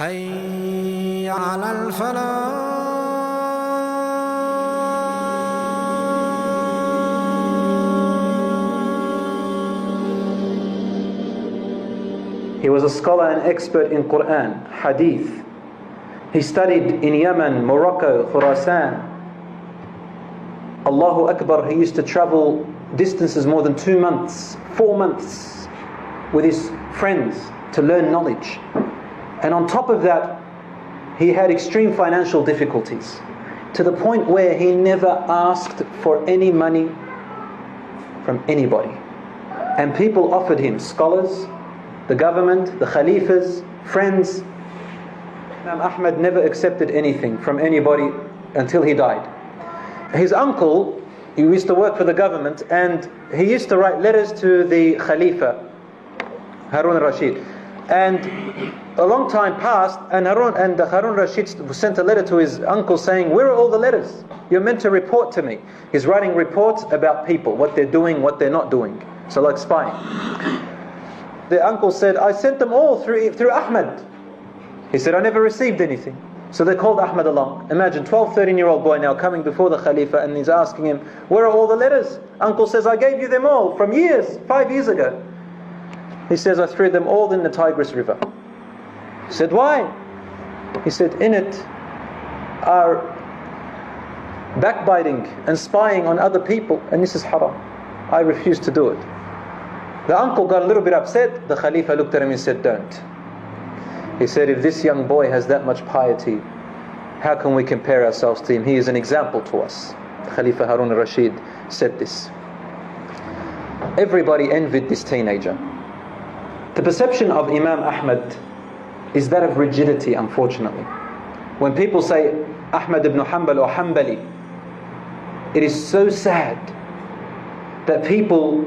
حي على الفلاح. He was a scholar and expert in Quran, Hadith. He studied in Yemen, Morocco, Khurasan. Allahu Akbar, he used to travel distances more than 2 months, 4 months with his friends to learn knowledge. And on top of that, he had extreme financial difficulties to the point where he never asked for any money from anybody. And people offered him, scholars, the government, the khalifas, friends. Imam Ahmad never accepted anything from anybody until he died. His uncle, he used to work for the government, and he used to write letters to the Khalifa, Harun al-Rashid. And a long time passed, and Harun al-Rashid sent a letter to his uncle saying, "Where are all the letters? You're meant to report to me." He's writing reports about people, what they're doing, what they're not doing. So like spying. The uncle said, "I sent them all through Ahmad." He said, "I never received anything." So they called Ahmad along. Imagine 12, 13-year-old boy now coming before the Khalifa, and he's asking him, "Where are all the letters?" Uncle says, "I gave you them all from years, 5 years ago." He says, "I threw them all in the Tigris River." He said, "Why?" He said, "In it are backbiting and spying on other people, and this is haram. I refuse to do it." The uncle got a little bit upset. The Khalifa looked at him and said, "Don't." He said, "If this young boy has that much piety, how can we compare ourselves to him? He is an example to us." Khalifa Harun al-Rashid said this. Everybody envied this teenager. The perception of Imam Ahmad is that of rigidity, unfortunately. When people say Ahmad ibn Hanbal or Hanbali, it is so sad that people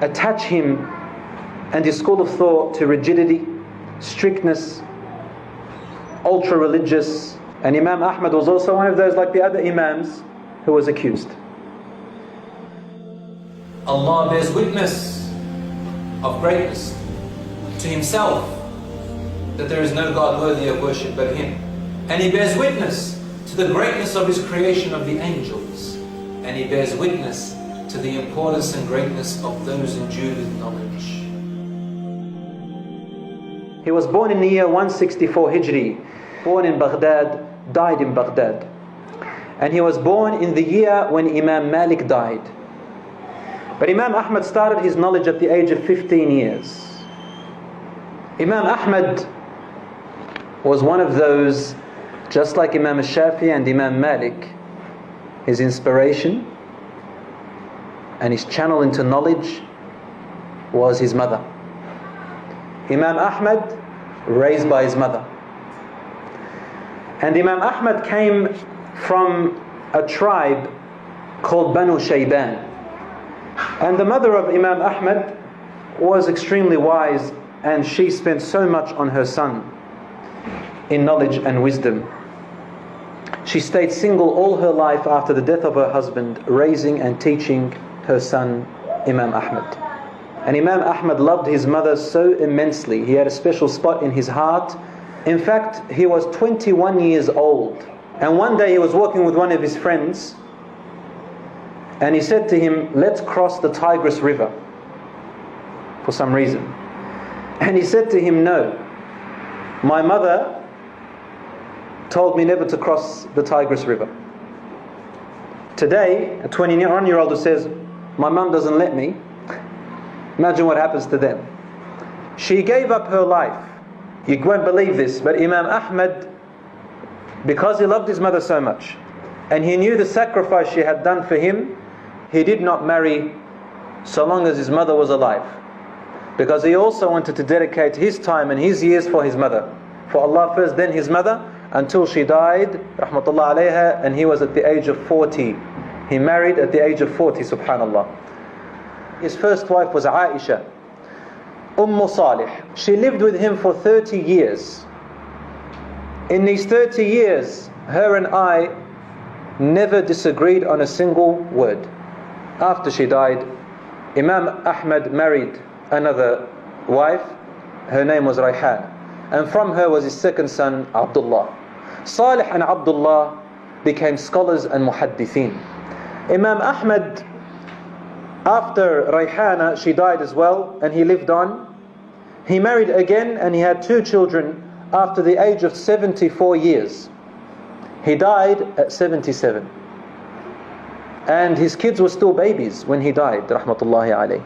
attach him and his school of thought to rigidity, strictness, ultra-religious. And Imam Ahmad was also one of those, like the other Imams, who was accused. Allah bears witness of greatness to Himself, that there is no God worthy of worship but Him. And He bears witness to the greatness of His creation of the angels. And He bears witness to the importance and greatness of those endued with knowledge. He was born in the year 164 Hijri, born in Baghdad, died in Baghdad. And he was born in the year when Imam Malik died. But Imam Ahmad started his knowledge at the age of 15 years. Imam Ahmad was one of those, just like Imam Shafi and Imam Malik, his inspiration and his channel into knowledge was his mother. Imam Ahmad, raised by his mother. And Imam Ahmad came from a tribe called Banu Shayban. And the mother of Imam Ahmad was extremely wise, and she spent so much on her son in knowledge and wisdom. She stayed single all her life after the death of her husband, raising and teaching her son Imam Ahmad. And Imam Ahmad loved his mother so immensely. He had a special spot in his heart. In fact, he was 21 years old. And one day he was walking with one of his friends, and he said to him, "Let's cross the Tigris River," for some reason. And he said to him, "No, my mother told me never to cross the Tigris River." Today, a 21-year-old who says, "My mum doesn't let me," imagine what happens to them. She gave up her life. You won't believe this, but Imam Ahmad, because he loved his mother so much, and he knew the sacrifice she had done for him, he did not marry so long as his mother was alive. Because he also wanted to dedicate his time and his years for his mother. For Allah first, then his mother, until she died, rahmatullah alayha, and he was at the age of 40. He married at the age of 40, subhanallah. His first wife was Aisha, Salih. She lived with him for 30 years. In these 30 years, her and I never disagreed on a single word. After she died, Imam Ahmad married another wife. Her name was Rayhan. and from her was his second son, Abdullah. Salih and Abdullah became scholars and muhaddithin. Imam Ahmad, after Rayhana, she died as well, and he lived on. He married again, and he had 2 children after the age of 74 years. He died at 77. And his kids were still babies when he died, rahmatullahi alayh.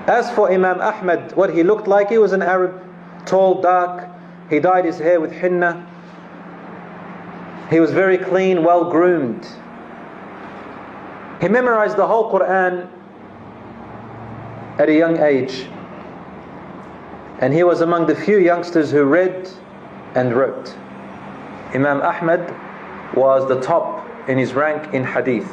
As for Imam Ahmad, what he looked like, he was an Arab, tall, dark. He dyed his hair with henna. He was very clean, well groomed. He memorized the whole Quran at a young age. And he was among the few youngsters who read and wrote. Imam Ahmad was the top in his rank in hadith.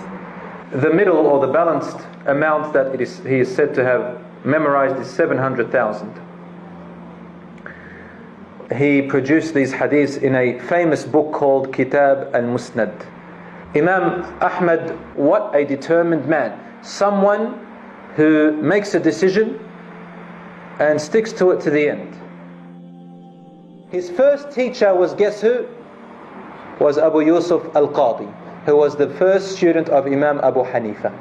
The middle or the balanced amount that he is said to have memorized is 700,000. He produced these hadiths in a famous book called Kitab al-Musnad. Imam Ahmad, what a determined man. Someone who makes a decision and sticks to it to the end. His first teacher was, guess who? Was Abu Yusuf al-Qadi, who was the first student of Imam Abu Hanifa.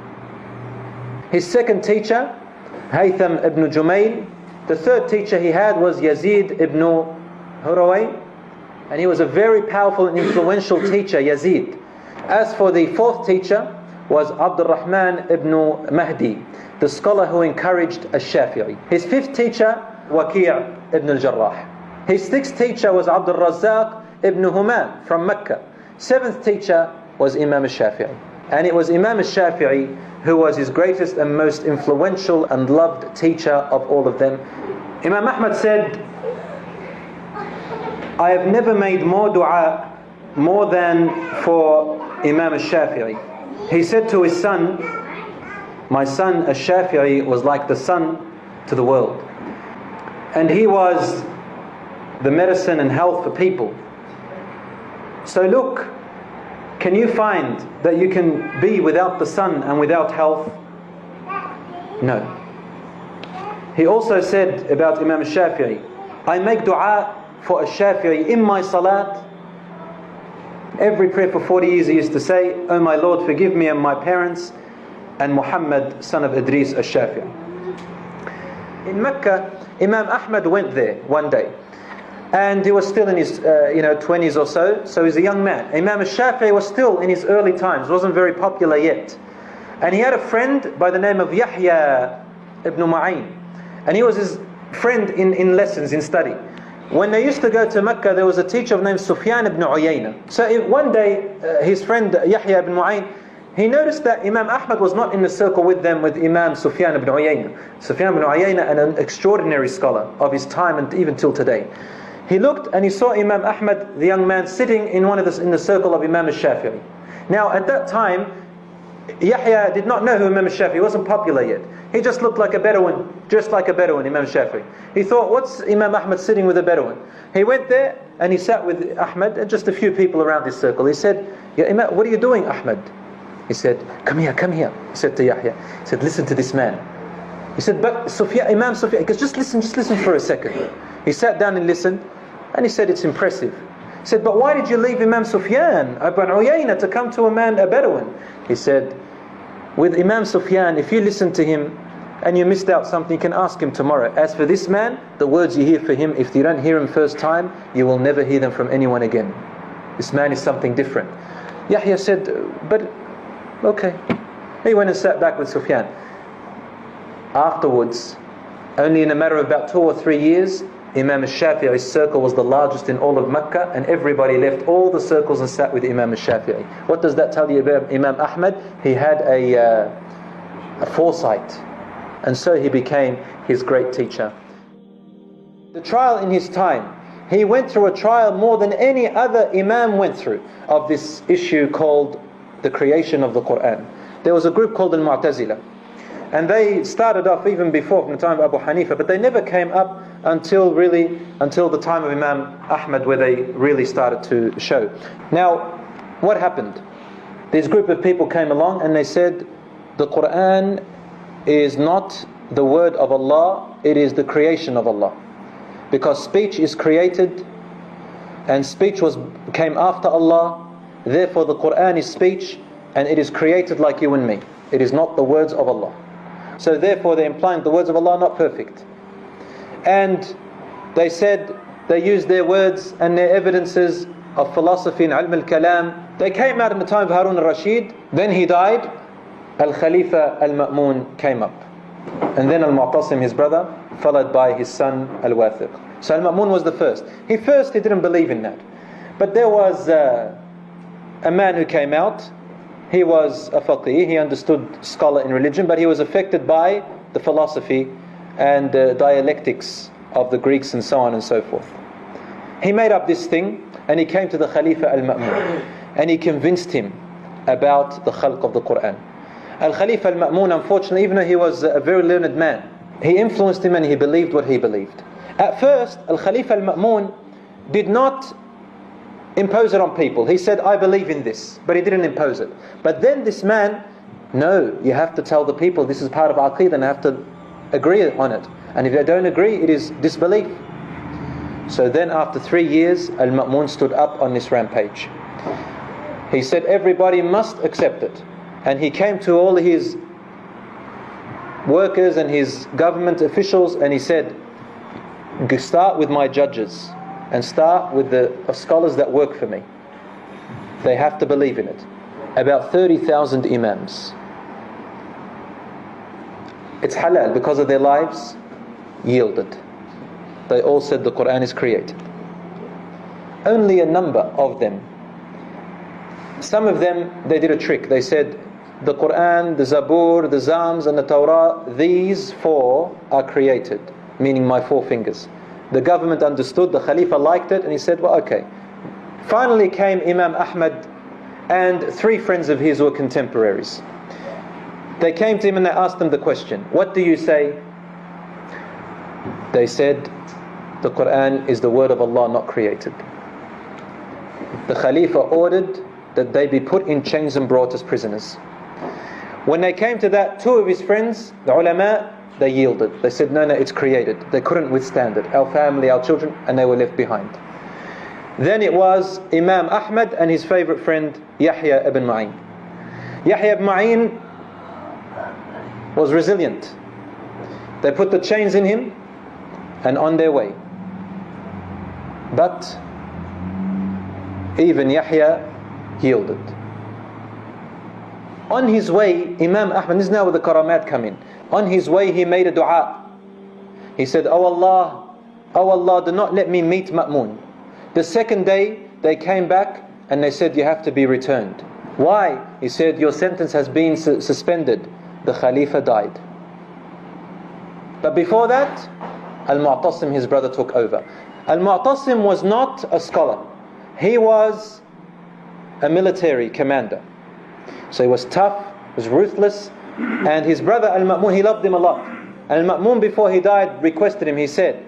His second teacher, Haytham ibn Jumayl. The third teacher he had was Yazid ibn Huraway, and he was a very powerful and influential teacher, Yazid. As for the fourth teacher was Abdul Rahman ibn Mahdi, the scholar who encouraged al-Shafi'i. His fifth teacher, Waqi' ibn al-Jarrah. His sixth teacher was Abdul Razzaq ibn Humam from Mecca. Seventh teacher was Imam al-Shafi'i. And it was Imam al-Shafi'i who was his greatest and most influential and loved teacher of all of them. Imam Ahmad said, I have never made more dua more than for Imam al-Shafi'i. He said to his son, my son al-Shafi'i was like the sun to the world. And he was the medicine and health for people. So look, can you find that you can be without the sun and without health? No. He also said about Imam al-Shafi'i, I make dua for al-Shafi'i in my salat. Every prayer for 40 years he used to say, oh my Lord, forgive me and my parents and Muhammad, son of Idris al-Shafi'i. In Mecca, Imam Ahmad went there one day. And he was still in his 20s or so. So he's a young man. Imam al-Shafi'i was still in his early times, wasn't very popular yet. And he had a friend by the name of Yahya ibn Ma'in. And he was his friend in lessons, in study. When they used to go to Mecca, there was a teacher named Sufyan ibn Uyayna. So one day, his friend Yahya ibn Ma'in, he noticed that Imam Ahmad was not in the circle with them, with Imam Sufyan ibn Uyayna. Sufyan ibn Uyayna, an extraordinary scholar of his time and even till today. He looked and he saw Imam Ahmad, the young man, sitting in in the circle of Imam al-Shafi'i. Now at that time, Yahya did not know who Imam al-Shafi'i wasn't popular yet. He just looked like a Bedouin, just like a Bedouin, Imam al-Shafi'i. He thought, what's Imam Ahmad sitting with a Bedouin? He went there and he sat with Ahmad and just a few people around his circle. He said, Ya Imam, what are you doing, Ahmad? He said, come here, come here. He said to Yahya, he said, listen to this man. He said, but Imam Sufyan, he goes, just listen for a second. He sat down and listened. And he said, it's impressive. He said, but why did you leave Imam Sufyan ibn Uyayna to come to a Bedouin? He said, with Imam Sufyan, if you listen to him and you missed out something, you can ask him tomorrow. As for this man, the words you hear for him, if you don't hear him first time, you will never hear them from anyone again. This man is something different. Yahya said, but okay. He went and sat back with Sufyan. Afterwards, only in a matter of about 2 or 3 years, Imam al-Shafi'i's circle was the largest in all of Mecca, and everybody left all the circles and sat with Imam al-Shafi'i. What does that tell you about Imam Ahmad? He had a foresight, and so he became his great teacher. The trial in his time, he went through a trial more than any other Imam went through of this issue called the creation of the Quran. There was a group called al-Mu'tazila, and they started off even before, from the time of Abu Hanifa, but they never came up until the time of Imam Ahmad, where they really started to show. Now, what happened? This group of people came along and they said, the Quran is not the word of Allah, it is the creation of Allah. because speech is created and speech came after Allah. Therefore the Quran is speech and it is created like you and me. It is not the words of Allah. So therefore they're implying the words of Allah are not perfect. And they said, they used their words and their evidences of philosophy and ilm al-kalam. They came out in the time of Harun al-Rashid. Then he died. Al-Khalifa al-Ma'mun came up. And then Al-Mu'tasim, his brother, followed by his son Al-Wathiq. So Al-Ma'mun was the first. He didn't believe in that. But there was a man who came out. He was a faqih. He understood scholar in religion, but he was affected by the philosophy and dialectics of the Greeks and so on and so forth. He made up this thing and he came to the Khalifa al-Ma'mun and he convinced him about the khalq of the Quran. Al-Khalifa al-Ma'mun, unfortunately, even though he was a very learned man, he influenced him and he believed what he believed. At first, Al-Khalifa al-Ma'mun did not impose it on people. He said, I believe in this, but he didn't impose it. But then this man, no, you have to tell the people this is part of Aqeedah and have to agree on it. And if they don't agree, it is disbelief. So then after 3 years, Al-Ma'mun stood up on this rampage. He said everybody must accept it. And he came to all his workers and his government officials and he said, start with my judges and start with the scholars that work for me. They have to believe in it. About 30,000 imams. It's halal because of their lives, yielded. They all said the Quran is created. Only a number of them. Some of them, they did a trick. They said, the Quran, the Zabur, the Zams and the Torah, these 4 are created, meaning my 4 fingers. The government understood, the Khalifa liked it, and he said, well, okay. Finally came Imam Ahmad and 3 friends of his who were contemporaries. They came to him and they asked him the question, what do you say? They said, the Quran is the word of Allah, not created. The Khalifa ordered that they be put in chains and brought as prisoners. When they came to that, 2 of his friends, the ulama, they yielded. They said, no, it's created. They couldn't withstand it. Our family, our children, and they were left behind. Then it was Imam Ahmad and his favorite friend, Yahya ibn Ma'in. Yahya ibn Ma'in was resilient. They put the chains in him and on their way. But even Yahya yielded. On his way, Imam Ahmad, this is now where the karamat come in. On his way he made a dua. He said, oh Allah, do not let me meet Ma'mun. The second day they came back and they said, you have to be returned. Why? He said, your sentence has been suspended. The Khalifa died. But before that, Al-Mu'tasim, his brother, took over. Al-Mu'tasim was not a scholar. He was a military commander. So he was tough, was ruthless, and his brother Al-Ma'mun, he loved him a lot. Al-Ma'mun, before he died, requested him, he said,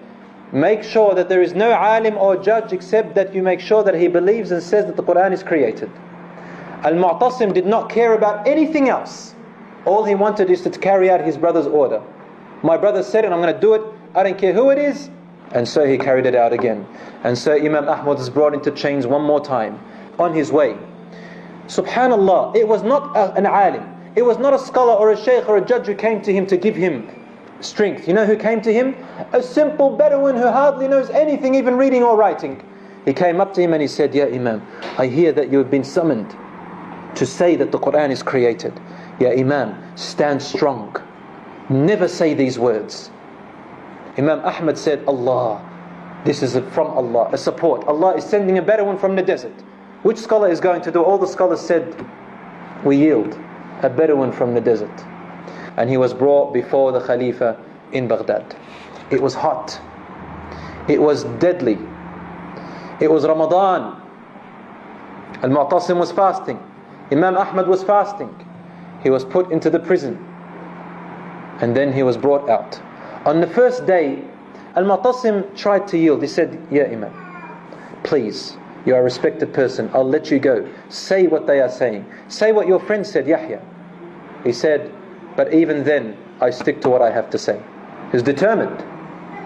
make sure that there is no alim or judge except that you make sure that he believes and says that the Quran is created. Al-Mu'tasim did not care about anything else. All he wanted is to carry out his brother's order. My brother said it, I'm going to do it, I don't care who it is. And so he carried it out again. And so Imam Ahmad was brought into chains one more time on his way. Subhanallah, it was not an alim. It was not a scholar or a shaykh or a judge who came to him to give him strength. You know who came to him? A simple Bedouin who hardly knows anything, even reading or writing. He came up to him and he said, Ya Imam, I hear that you have been summoned to say that the Quran is created. Ya Imam, stand strong. Never say these words. Imam Ahmad said, Allah, this is from Allah, a support. Allah is sending a Bedouin from the desert. Which scholar is going to do? All the scholars said, we yield. A Bedouin from the desert. And he was brought before the Khalifa in Baghdad. It was hot. It was deadly. It was Ramadan. Al-Mu'tasim was fasting. Imam Ahmad was fasting. He was put into the prison. And then he was brought out. On the first day, Al-Mu'tasim tried to yield. He said, Ya Imam, please, you are a respected person, I'll let you go. Say what they are saying. Say what your friend said, Yahya. He said, but even then, I stick to what I have to say. He was determined.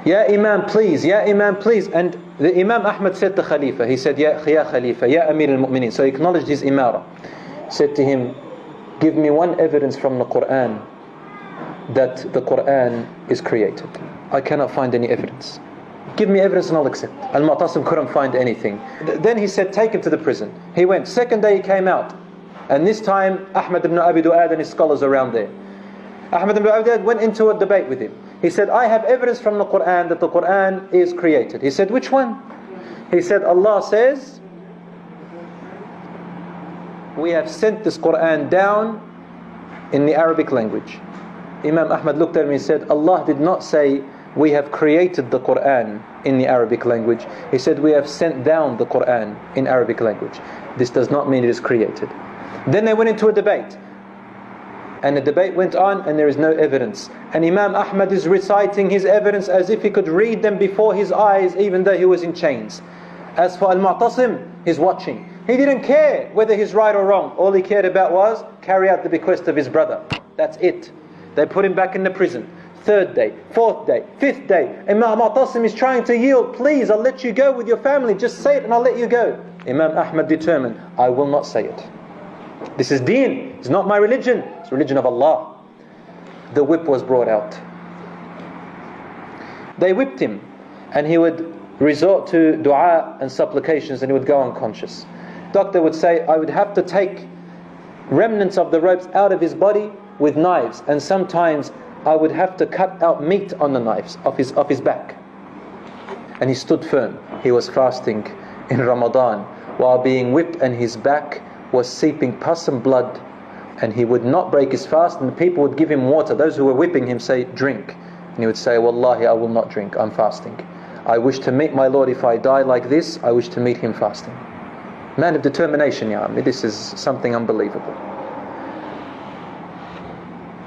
Ya Imam, please, Ya Imam, please. And the Imam Ahmad said to Khalifa, he said, Ya Khalifa, Ya Amir al-Mu'mineen. So he acknowledged his imara. Said to him, give me one evidence from the Quran that the Quran is created. I cannot find any evidence. Give me evidence and I'll accept. Al-Mu'tasim couldn't find anything. Then he said, take him to the prison. He went. Second day he came out. And this time, Ahmad ibn Abi Du'ad and his scholars around there. Ahmad ibn Abi Du'ad went into a debate with him. He said, I have evidence from the Quran that the Quran is created. He said, which one? He said, Allah says, we have sent this Quran down in the Arabic language. Imam Ahmad looked at him and said, Allah did not say, we have created the Quran in the Arabic language. He said, we have sent down the Quran in Arabic language. This does not mean it is created. Then they went into a debate. And the debate went on and there is no evidence. And Imam Ahmad is reciting his evidence as if he could read them before his eyes, even though he was in chains. As for Al-Mu'tasim, he's watching. He didn't care whether he's right or wrong. All he cared about was carry out the bequest of his brother. That's it. They put him back in the prison. Third day, fourth day, fifth day. Imam Mu'tasim is trying to yield. Please, I'll let you go with your family. Just say it and I'll let you go. Imam Ahmad determined, I will not say it. This is deen. It's not my religion. It's the religion of Allah. The whip was brought out. They whipped him and he would resort to dua and supplications and he would go unconscious. Doctor would say, I would have to take remnants of the ropes out of his body with knives, and sometimes I would have to cut out meat on the knives off his back. And he stood firm. He was fasting in Ramadan while being whipped and his back was seeping pus and blood, and he would not break his fast, and the people would give him water. Those who were whipping him say, drink. And he would say, Wallahi, I will not drink, I'm fasting. I wish to meet my Lord. If I die like this, I wish to meet him fasting. Man of determination, ya Ammi. This is something unbelievable.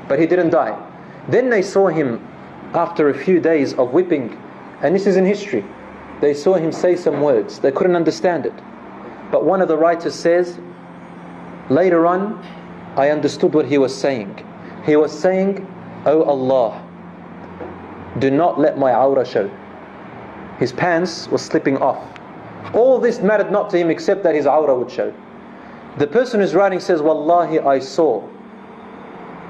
But he didn't die. Then they saw him after a few days of whipping, and this is in history. They saw him say some words. They couldn't understand it. But one of the writers says, later on, I understood what he was saying. He was saying, Oh Allah, do not let my awrah show. His pants were slipping off. All this mattered not to him except that his awrah would show. The person who's writing says, Wallahi, I saw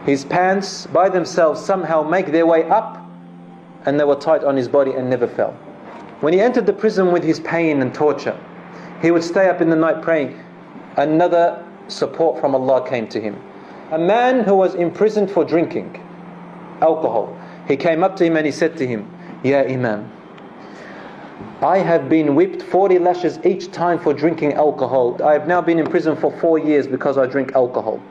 his pants by themselves somehow make their way up, and they were tight on his body and never fell. When he entered the prison with his pain and torture, he would stay up in the night praying. Another support from Allah came to him. A man who was imprisoned for drinking alcohol, he came up to him and he said to him, Ya Imam, I have been whipped 40 lashes each time for drinking alcohol. I have now been in prison for 4 years because I drink alcohol.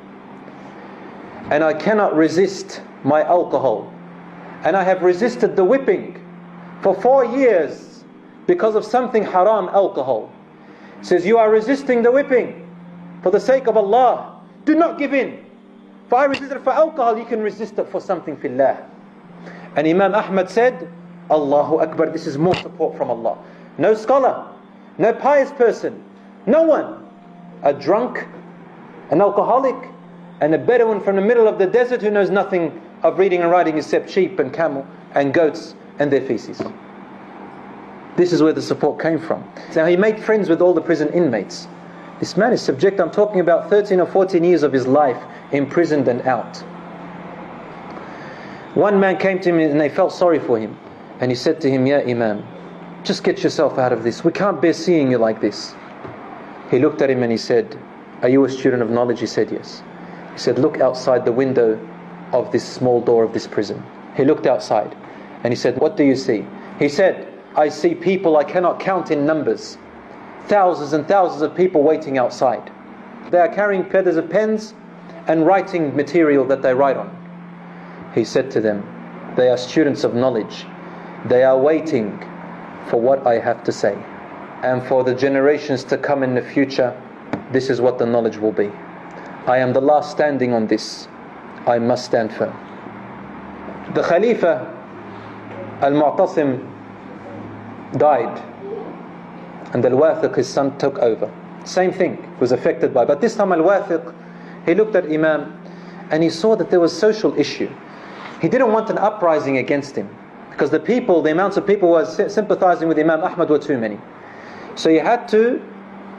And I cannot resist my alcohol. And I have resisted the whipping for 4 years because of something haram, alcohol. He says, you are resisting the whipping for the sake of Allah. Do not give in. If I resisted for alcohol, you can resist it for something fillah. And Imam Ahmad said, Allahu Akbar, this is more support from Allah. No scholar, no pious person, no one. A drunk, an alcoholic, and a Bedouin from the middle of the desert who knows nothing of reading and writing except sheep and camel and goats and their feces. This is where the support came from. Now he made friends with all the prison inmates. This man is subject, I'm talking about 13 or 14 years of his life imprisoned and out. One man came to him and they felt sorry for him. And he said to him, Ya Imam, just get yourself out of this. We can't bear seeing you like this. He looked at him and he said, are you a student of knowledge? He said, yes. He said, look outside the window of this small door of this prison. He looked outside and he said, what do you see? He said, I see people I cannot count in numbers. Thousands and thousands of people waiting outside. They are carrying feathers of pens and writing material that they write on. He said to them, they are students of knowledge. They are waiting for what I have to say. And for the generations to come in the future, this is what the knowledge will be. I am the last standing on this. I must stand firm. The Khalifa Al-Mu'tasim died, and Al-Wathiq, his son, took over. Same thing, was affected by. But this time Al-Wathiq, he looked at Imam and he saw that there was social issue. He didn't want an uprising against him, because the amounts of people who were sympathizing with Imam Ahmad were too many. So he had to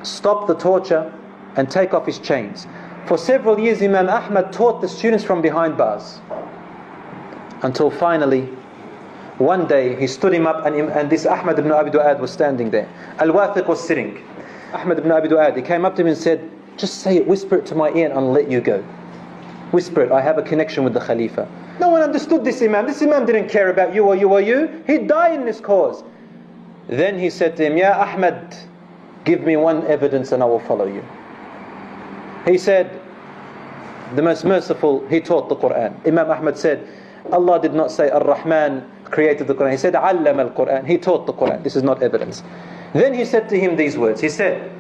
stop the torture and take off his chains. For several years Imam Ahmad taught the students from behind bars, until finally one day he stood him up, and this Ahmad ibn Abi Du'ad was standing there. Al-Wathiq was sitting. Ahmad ibn Abi Du'ad, he came up to him and said, just say it, whisper it to my ear and I'll let you go. Whisper it, I have a connection with the Khalifa. No one understood this Imam. This Imam didn't care about you or you or you. He'd die in this cause. Then he said to him, Ya Ahmad, give me one evidence and I will follow you. He said, the most merciful, he taught the Quran. Imam Ahmad said, Allah did not say Ar-Rahman created the Quran. He said, Allama al-Quran. He taught the Quran. This is not evidence. Then he said to him these words. He said,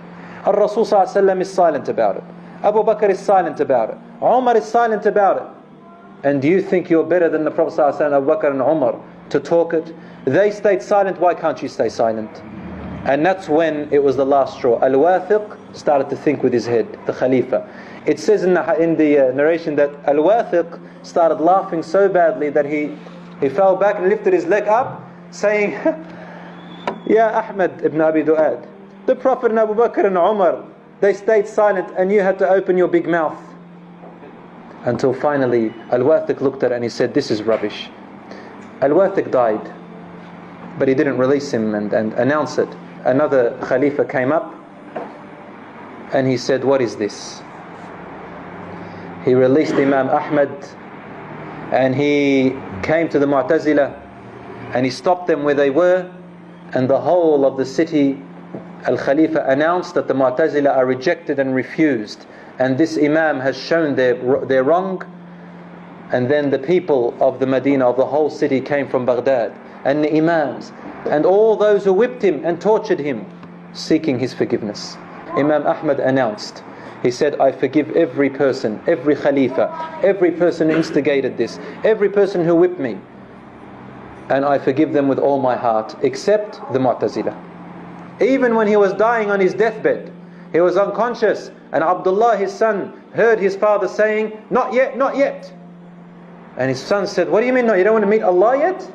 Ar-Rasul sallallahu alaihi wasallam is silent about it. Abu Bakr is silent about it. Umar is silent about it. And do you think you're better than the Prophet sallallahu alaihi wasallam, Abu Bakr and Umar, to talk it? They stayed silent, why can't you stay silent? And that's when it was the last straw. Al-Wathiq started to think with his head, the Khalifa. It says in the narration that Al-Wathiq started laughing so badly that he fell back and lifted his leg up, saying, Ya Ahmad ibn Abi Du'ad, the Prophet and Abu Bakr and Umar, they stayed silent and you had to open your big mouth. Until finally Al-Wathiq looked at it and he said, this is rubbish. Al-Wathiq died, but he didn't release him and announce it. Another Khalifa came up and he said, what is this? He released Imam Ahmad and he came to the Mu'tazila and he stopped them where they were, and the whole of the city, Al-Khalifa announced that the Mu'tazila are rejected and refused, and this Imam has shown their wrong. And then the people of the Medina, of the whole city, came from Baghdad, and the Imams and all those who whipped him and tortured him, seeking his forgiveness. Imam Ahmad announced, he said, I forgive every person, every Khalifa, every person who instigated this, every person who whipped me, and I forgive them with all my heart, except the Mu'tazila. Even when he was dying on his deathbed, he was unconscious, and Abdullah, his son, heard his father saying, not yet, not yet. And his son said, what do you mean, no, you don't want to meet Allah yet?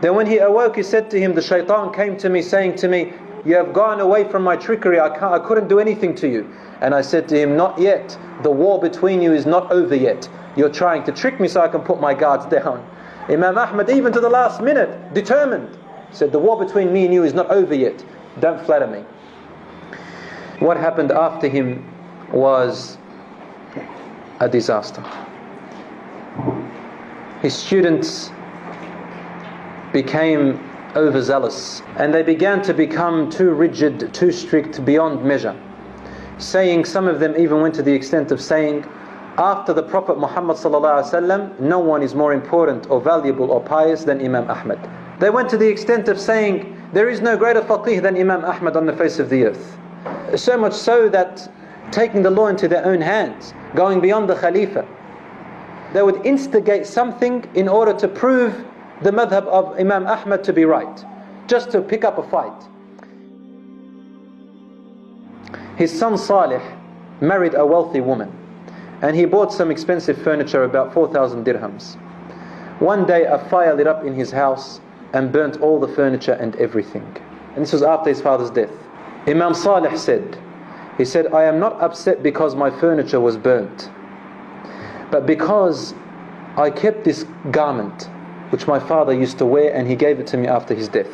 Then when he awoke, he said to him, the shaitan came to me saying to me, you have gone away from my trickery, I couldn't do anything to you. And I said to him, not yet, the war between you is not over yet. You're trying to trick me so I can put my guards down. Imam Ahmad, even to the last minute, determined, said, the war between me and you is not over yet. Don't flatter me. What happened after him was a disaster. His students became overzealous, and they began to become too rigid, too strict, beyond measure. Saying, some of them even went to the extent of saying, after the Prophet Muhammad ﷺ, no one is more important or valuable or pious than Imam Ahmad. They went to the extent of saying, there is no greater faqih than Imam Ahmad on the face of the earth. So much so that taking the law into their own hands, going beyond the Khalifa, they would instigate something in order to prove the madhab of Imam Ahmad to be right, just to pick up a fight. His son Salih married a wealthy woman, and he bought some expensive furniture, about 4,000 dirhams. One day a fire lit up in his house and burnt all the furniture and everything. And this was after his father's death. Imam Salih said, he said, I am not upset because my furniture was burnt, but because I kept this garment which my father used to wear, and he gave it to me after his death.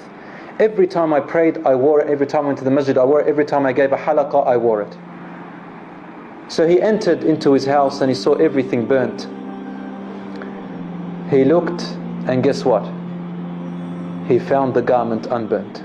Every time I prayed, I wore it. Every time I went to the masjid, I wore it. Every time I gave a halaqah, I wore it. So he entered into his house and he saw everything burnt. He looked, and guess what? He found the garment unburnt.